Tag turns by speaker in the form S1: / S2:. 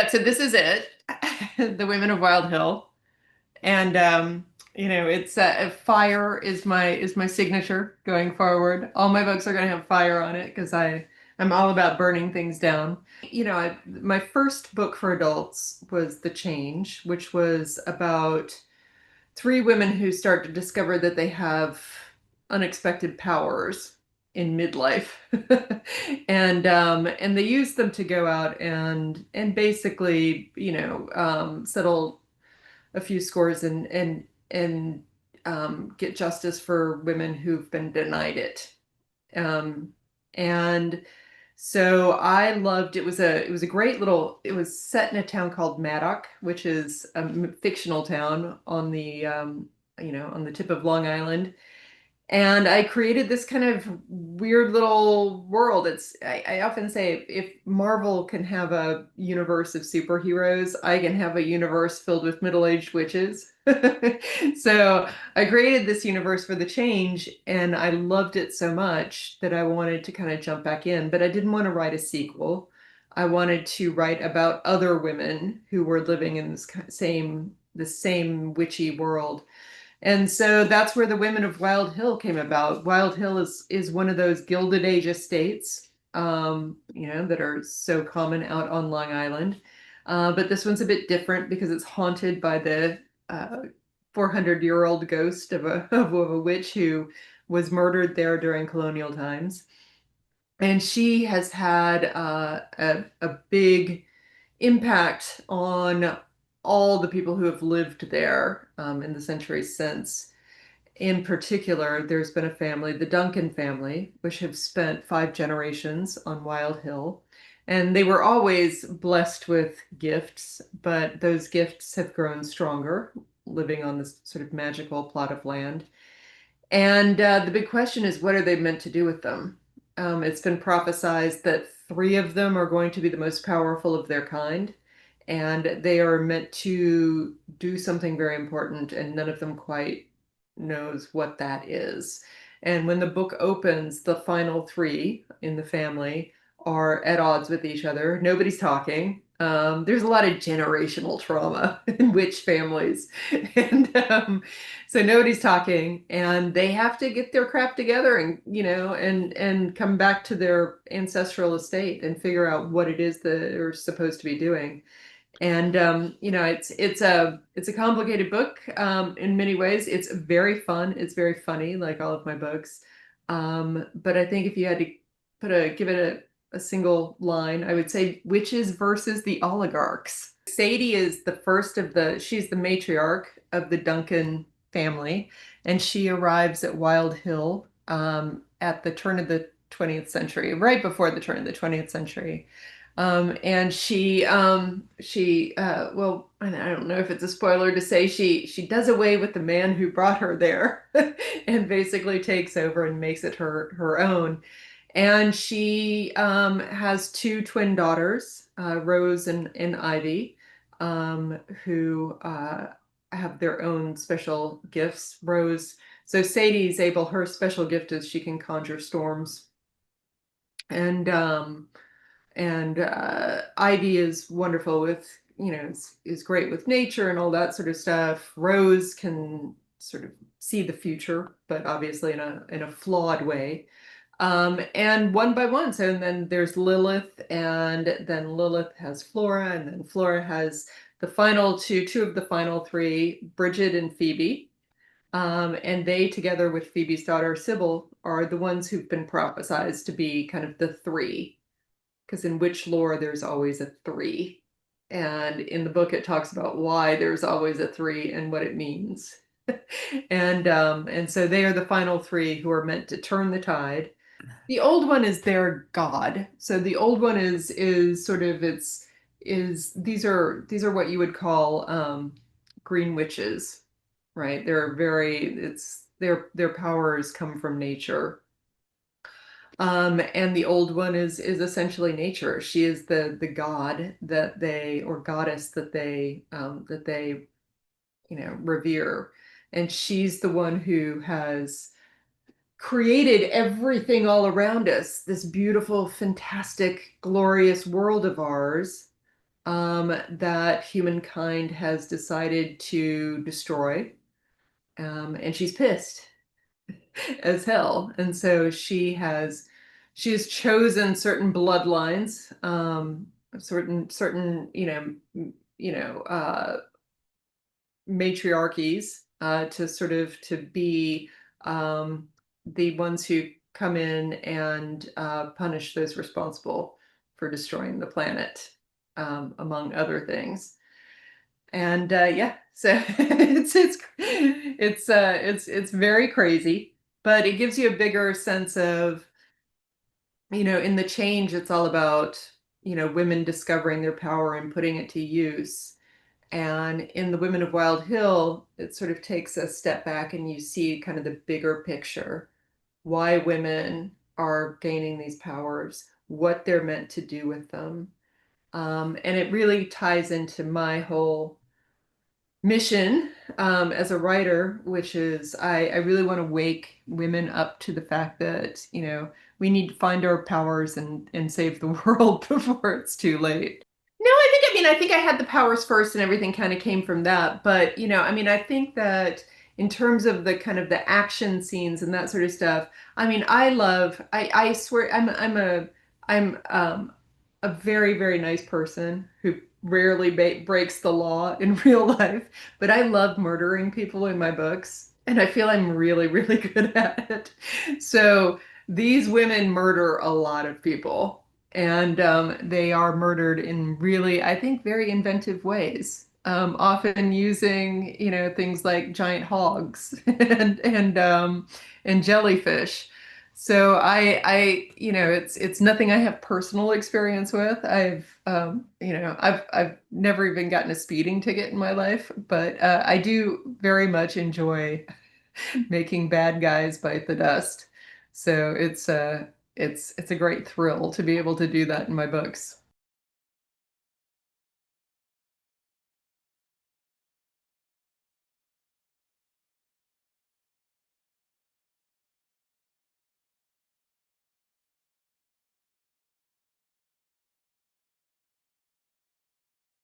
S1: So this is it, The Women of Wild Hill, and it's fire is my signature going forward. All my books are going to have fire on it because I'm all about burning things down. My first book for adults was The Change, which was about three women who start to discover that they have unexpected powers in midlife, and they use them to go out and basically settle a few scores and get justice for women who've been denied it. And so I loved it was a great little it was set in a town called Maddock, which is a fictional town on the tip of Long Island. And I created this kind of weird little world. I often say if Marvel can have a universe of superheroes, I can have a universe filled with middle-aged witches. So I created this universe for The Change, and I loved it so much that I wanted to kind of jump back in, but I didn't want to write a sequel. I wanted to write about other women who were living in the same witchy world. And so that's where the Women of Wild Hill came about. Wild Hill is one of those Gilded Age estates, that are so common out on Long Island. But this one's a bit different because it's haunted by the 400-year-old ghost of a witch who was murdered there during colonial times. And she has had a big impact on all the people who have lived there in the centuries since. In particular, there's been a family, the Duncan family, which have spent 5 generations on Wild Hill. And they were always blessed with gifts, but those gifts have grown stronger, living on this sort of magical plot of land. And the big question is, what are they meant to do with them? It's been prophesized that three of them are going to be the most powerful of their kind, and they are meant to do something very important, and none of them quite knows what that is. And when the book opens, the final three in the family are at odds with each other. Nobody's talking. There's a lot of generational trauma in witch families. And so nobody's talking, and they have to get their crap together and come back to their ancestral estate and figure out what it is that they're supposed to be doing. And it's a complicated book in many ways. It's very fun. It's very funny, like all of my books. But I think if you had to give it a single line, I would say witches versus the oligarchs. Sadie is she's the matriarch of the Duncan family, and she arrives at Wild Hill at the turn of the 20th century, right before the turn of the 20th century. And well, I don't know if it's a spoiler to say she does away with the man who brought her there and basically takes over and makes it her own. And she has two twin daughters, Rose and Ivy, who have their own special gifts. So Sadie's her special gift is she can conjure storms. And Ivy is wonderful with, is great with nature and all that sort of stuff. Rose can sort of see the future, but obviously in a flawed way. And one by one, so and then there's Lilith, and then Lilith has Flora, and then Flora has the final two of the final three, Bridget and Phoebe. And they, together with Phoebe's daughter Sybil, are the ones who've been prophesized to be kind of the three, because in witch lore there's always a three, and in the book it talks about why there's always a three and what it means. And so they are the final three who are meant to turn the tide. The old one is their god. So the old one is sort of it's is these are what you would call green witches, right? They're very it's their powers come from nature. And the old one is essentially nature. She is the god that they or goddess that they revere, and she's the one who has created everything all around us, this beautiful, fantastic, glorious world of ours. that humankind has decided to destroy. And she's pissed as hell. And so she has chosen certain bloodlines, certain, you know, matriarchies, to sort of to be, the ones who come in and punish those responsible for destroying the planet, among other things. And yeah, so it's very crazy, but it gives you a bigger sense of, in the change, it's all about, women discovering their power and putting it to use. And in the Women of Wild Hill, it sort of takes a step back and you see kind of the bigger picture, why women are gaining these powers, what they're meant to do with them. And it really ties into my whole mission, as a writer, which is I really want to wake women up to the fact that, we need to find our powers and save the world before it's too late. No, I think I had the powers first and everything kind of came from that. But, I think that in terms of the kind of the action scenes and that sort of stuff, I swear, I'm a very, very nice person who rarely breaks the law in real life, but I love murdering people in my books, and I feel I'm really, really good at it. So these women murder a lot of people, and they are murdered in really, I think, very inventive ways. Often using, things like giant hogs and jellyfish. So it's nothing I have personal experience with. I've never even gotten a speeding ticket in my life, but I do very much enjoy making bad guys bite the dust. So it's a great thrill to be able to do that in my books.